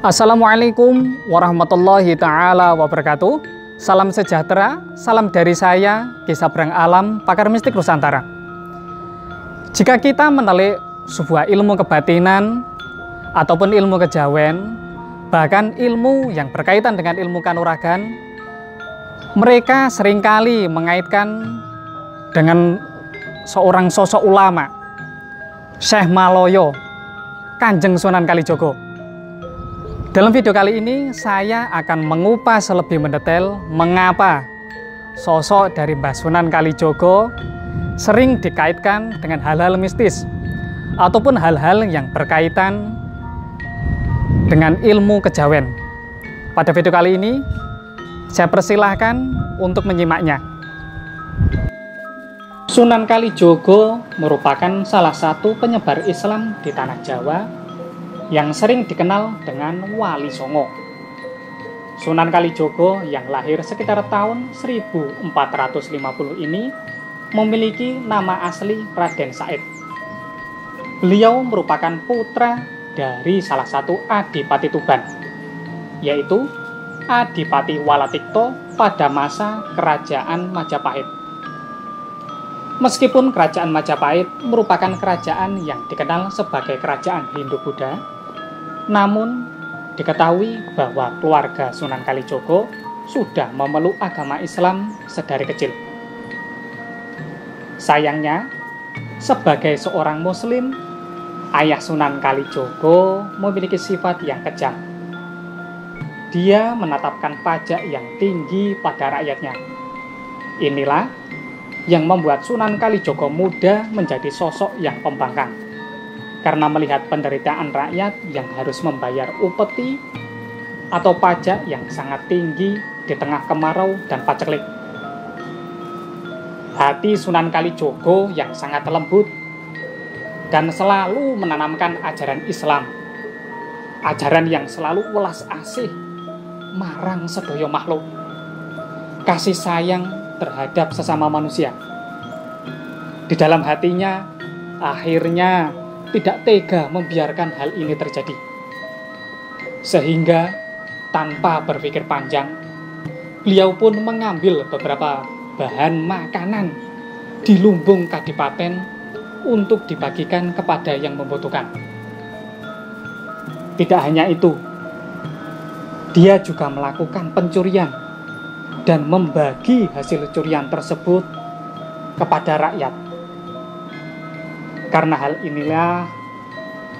Assalamualaikum warahmatullahi ta'ala wabarakatuh. Salam sejahtera, salam dari saya, Ki Sabrang Alam, pakar mistik Nusantara. Jika kita menelik sebuah ilmu kebatinan ataupun ilmu kejawen, bahkan ilmu yang berkaitan dengan ilmu kanuragan, mereka seringkali mengaitkan dengan seorang sosok ulama, Syekh Maloyo, Kanjeng Sunan Kalijogo. Dalam video kali ini saya akan mengupas lebih mendetail mengapa sosok dari Mbah Sunan Kalijogo sering dikaitkan dengan hal-hal mistis ataupun hal-hal yang berkaitan dengan ilmu kejawen. Pada video kali ini saya persilahkan untuk menyimaknya. Sunan Kalijogo merupakan salah satu penyebar Islam di tanah Jawa yang sering dikenal dengan Wali Songo. Sunan Kalijogo yang lahir sekitar tahun 1450 ini memiliki nama asli Raden Said. Beliau merupakan putra dari salah satu Adipati Tuban, yaitu Adipati Walatikto pada masa Kerajaan Majapahit. Meskipun Kerajaan Majapahit merupakan kerajaan yang dikenal sebagai kerajaan Hindu-Buddha, namun diketahui bahwa keluarga Sunan Kalijogo sudah memeluk agama Islam sedari kecil. Sayangnya, sebagai seorang Muslim, ayah Sunan Kalijogo memiliki sifat yang kejam. Dia menetapkan pajak yang tinggi pada rakyatnya. Inilah yang membuat Sunan Kalijogo muda menjadi sosok yang pembangkang, karena melihat penderitaan rakyat yang harus membayar upeti atau pajak yang sangat tinggi di tengah kemarau dan paceklik. Hati Sunan Kalijogo yang sangat lembut dan selalu menanamkan ajaran Islam, ajaran yang selalu welas asih marang sedaya makhluk, kasih sayang terhadap sesama manusia. Di dalam hatinya akhirnya tidak tega membiarkan hal ini terjadi, sehingga tanpa berpikir panjang beliau pun mengambil beberapa bahan makanan di lumbung kadipaten untuk dibagikan kepada yang membutuhkan. Tidak hanya itu, dia juga melakukan pencurian dan membagi hasil curian tersebut kepada rakyat. Karena hal inilah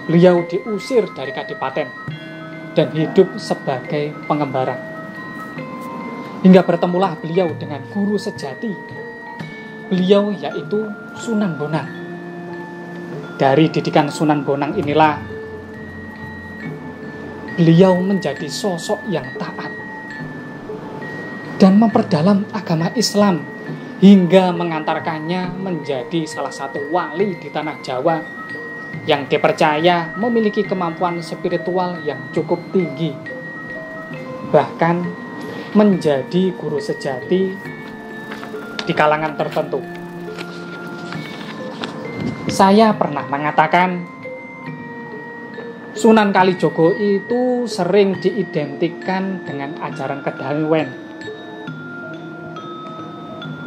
beliau diusir dari kadipaten dan hidup sebagai pengembara. Hingga bertemulah beliau dengan guru sejati beliau, yaitu Sunan Bonang. Dari didikan Sunan Bonang inilah beliau menjadi sosok yang taat dan memperdalam agama Islam hingga mengantarkannya menjadi salah satu wali di tanah Jawa yang dipercaya memiliki kemampuan spiritual yang cukup tinggi, bahkan menjadi guru sejati di kalangan tertentu. Saya pernah mengatakan Sunan Kalijogo itu sering diidentikan dengan ajaran kejawen,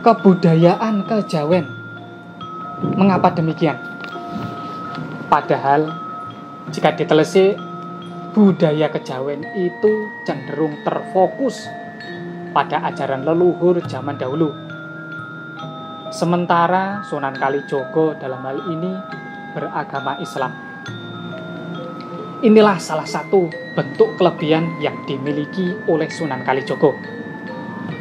kebudayaan kejawen. Mengapa demikian? Padahal jika ditelisik, budaya kejawen itu cenderung terfokus pada ajaran leluhur zaman dahulu. Sementara Sunan Kalijogo dalam hal ini beragama Islam. Inilah salah satu bentuk kelebihan yang dimiliki oleh Sunan Kalijogo.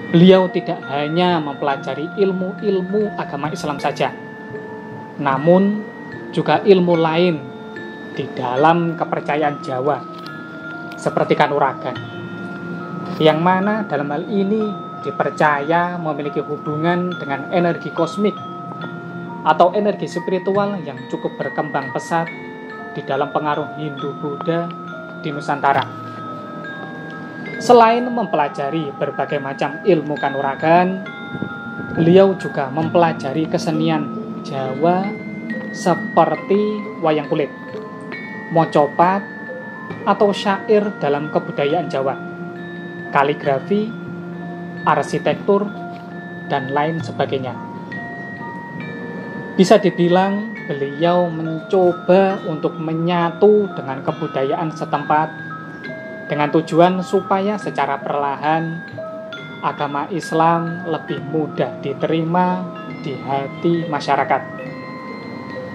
Beliau tidak hanya mempelajari ilmu-ilmu agama Islam saja, namun juga ilmu lain di dalam kepercayaan Jawa, seperti kanuragan, yang mana dalam hal ini dipercaya memiliki hubungan dengan energi kosmik atau energi spiritual yang cukup berkembang pesat di dalam pengaruh Hindu-Buddha di Nusantara. Selain mempelajari berbagai macam ilmu kanuragan, beliau juga mempelajari kesenian Jawa seperti wayang kulit, mocopat, atau syair dalam kebudayaan Jawa, kaligrafi, arsitektur, dan lain sebagainya. Bisa dibilang beliau mencoba untuk menyatu dengan kebudayaan setempat dengan tujuan supaya secara perlahan agama Islam lebih mudah diterima di hati masyarakat,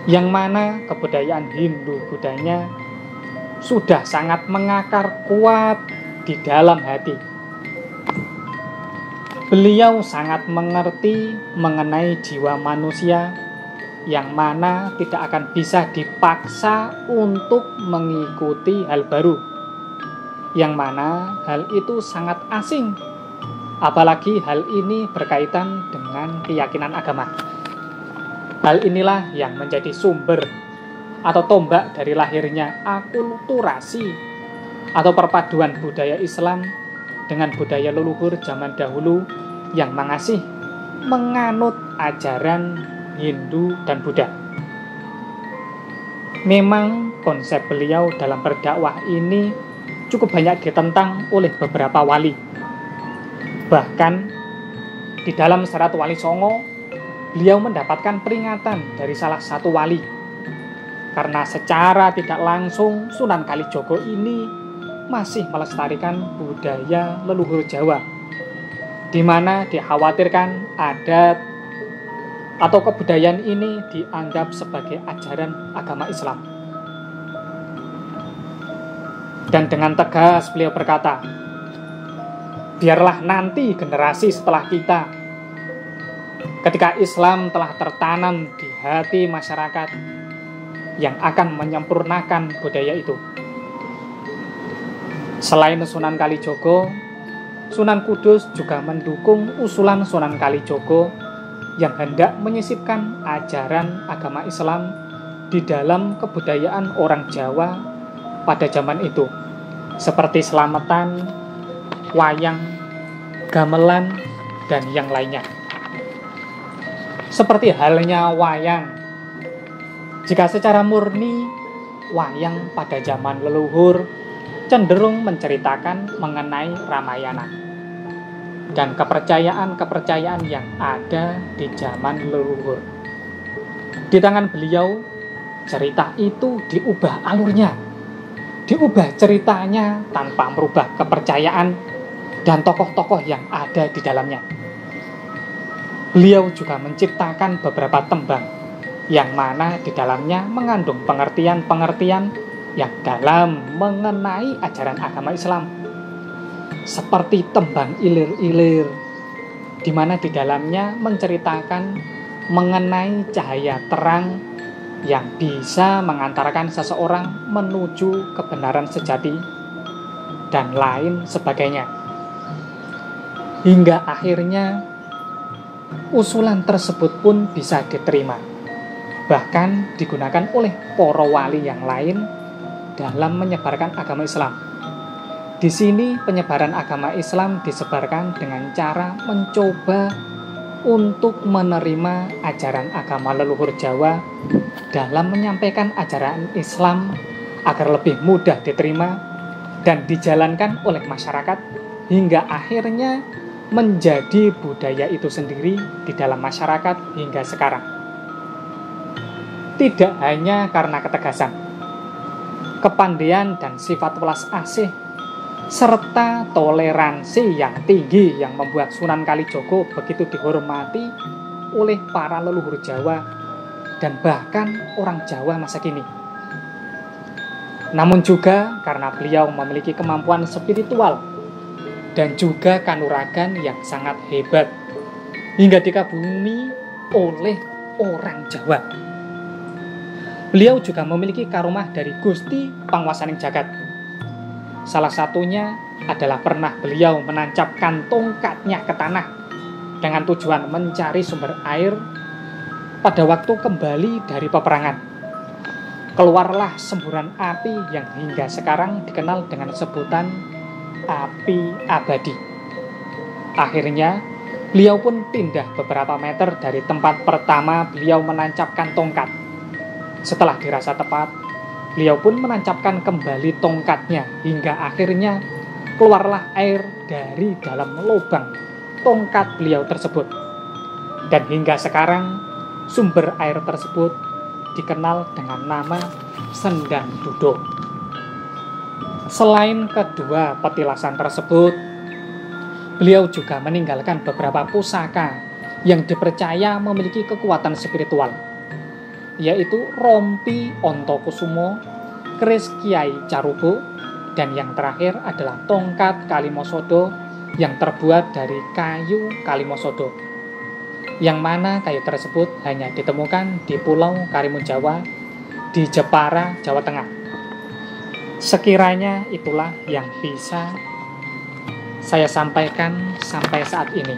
yang mana kebudayaan Hindu-Budanya sudah sangat mengakar kuat di dalam hati. Beliau sangat mengerti mengenai jiwa manusia yang mana tidak akan bisa dipaksa untuk mengikuti hal baru, yang mana hal itu sangat asing, apalagi hal ini berkaitan dengan keyakinan agama. Hal inilah yang menjadi sumber atau tombak dari lahirnya akulturasi atau perpaduan budaya Islam dengan budaya leluhur zaman dahulu yang menganut ajaran Hindu dan Buddha. Memang konsep beliau dalam berdakwah ini cukup banyak ditentang oleh beberapa wali. Bahkan di dalam Serat Wali Songo, beliau mendapatkan peringatan dari salah satu wali karena secara tidak langsung Sunan Kalijogo ini masih melestarikan budaya leluhur Jawa, di mana dikhawatirkan adat atau kebudayaan ini dianggap sebagai ajaran agama Islam. Dan dengan tegas beliau berkata, biarlah nanti generasi setelah kita, ketika Islam telah tertanam di hati masyarakat, yang akan menyempurnakan budaya itu. Selain Sunan Kalijogo, Sunan Kudus juga mendukung usulan Sunan Kalijogo yang hendak menyisipkan ajaran agama Islam di dalam kebudayaan orang Jawa pada zaman itu, seperti selamatan, wayang, gamelan, dan yang lainnya. Seperti halnya wayang, jika secara murni, wayang pada zaman leluhur cenderung menceritakan mengenai Ramayana dan kepercayaan-kepercayaan yang ada di zaman leluhur. Di tangan beliau, cerita itu diubah alurnya, diubah ceritanya tanpa merubah kepercayaan dan tokoh-tokoh yang ada di dalamnya. Beliau juga menciptakan beberapa tembang yang mana di dalamnya mengandung pengertian-pengertian yang dalam mengenai ajaran agama Islam, seperti tembang ilir-ilir, di mana di dalamnya menceritakan mengenai cahaya terang yang bisa mengantarkan seseorang menuju kebenaran sejati, dan lain sebagainya. Hingga akhirnya usulan tersebut pun bisa diterima, bahkan digunakan oleh para wali yang lain dalam menyebarkan agama Islam. Di sini penyebaran agama Islam disebarkan dengan cara mencoba untuk menerima ajaran agama leluhur Jawa dalam menyampaikan ajaran Islam agar lebih mudah diterima dan dijalankan oleh masyarakat, hingga akhirnya menjadi budaya itu sendiri di dalam masyarakat hingga sekarang. Tidak hanya karena ketegasan, kepandaian dan sifat welas asih serta toleransi yang tinggi yang membuat Sunan Kalijogo begitu dihormati oleh para leluhur Jawa dan bahkan orang Jawa masa kini. Namun juga karena beliau memiliki kemampuan spiritual dan juga kanuragan yang sangat hebat hingga dikagumi oleh orang Jawa. Beliau juga memiliki karomah dari Gusti Pangwasaning Jagat. Salah satunya adalah pernah beliau menancapkan tongkatnya ke tanah dengan tujuan mencari sumber air pada waktu kembali dari peperangan. Keluarlah semburan api yang hingga sekarang dikenal dengan sebutan api abadi. Akhirnya, beliau pun pindah beberapa meter dari tempat pertama beliau menancapkan tongkat. Setelah dirasa tepat, Beliau pun menancapkan kembali tongkatnya hingga akhirnya keluarlah air dari dalam lubang tongkat beliau tersebut. Dan hingga sekarang sumber air tersebut dikenal dengan nama Sendang Dudo. Selain kedua petilasan tersebut, beliau juga meninggalkan beberapa pusaka yang dipercaya memiliki kekuatan spiritual, yaitu rompi Ontokusumo, keris Kiai Carubo, dan yang terakhir adalah tongkat Kalimosodo yang terbuat dari kayu Kalimosodo, yang mana kayu tersebut hanya ditemukan di Pulau Karimun Jawa di Jepara, Jawa Tengah. Sekiranya itulah yang bisa saya sampaikan sampai saat ini.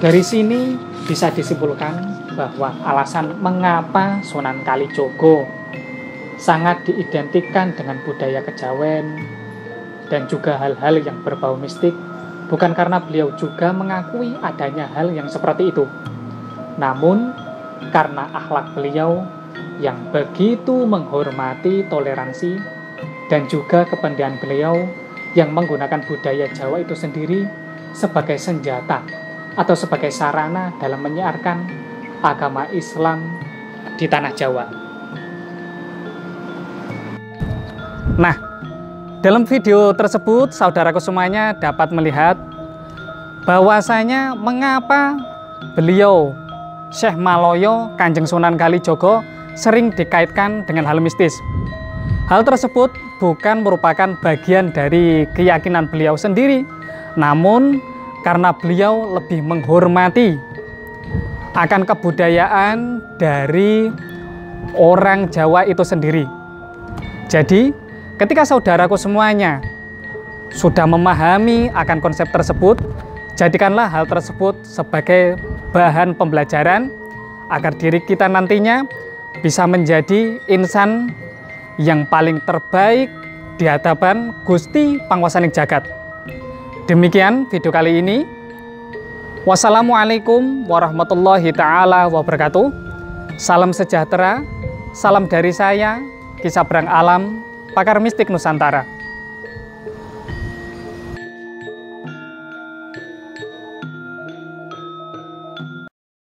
Dari sini bisa disimpulkan bahwa alasan mengapa Sunan Kalijogo sangat diidentikan dengan budaya kejawen dan juga hal-hal yang berbau mistik, bukan karena beliau juga mengakui adanya hal yang seperti itu, namun karena akhlak beliau yang begitu menghormati toleransi dan juga kependidikan beliau yang menggunakan budaya Jawa itu sendiri sebagai senjata atau sebagai sarana dalam menyiarkan agama Islam di tanah Jawa. Nah, dalam video tersebut saudaraku semuanya dapat melihat bahwasanya mengapa beliau Syekh Maloyo Kanjeng Sunan Kalijogo sering dikaitkan dengan hal mistis. Hal tersebut bukan merupakan bagian dari keyakinan beliau sendiri, namun karena beliau lebih menghormati akan kebudayaan dari orang Jawa itu sendiri. Jadi, ketika saudaraku semuanya sudah memahami akan konsep tersebut, jadikanlah hal tersebut sebagai bahan pembelajaran agar diri kita nantinya bisa menjadi insan yang paling terbaik di hadapan Gusti Panguwasaning Jagat. Demikian video kali ini. Wassalamualaikum warahmatullahi ta'ala wabarakatuh. Salam sejahtera, salam dari saya, Ki Sabrang Alam, pakar mistik Nusantara.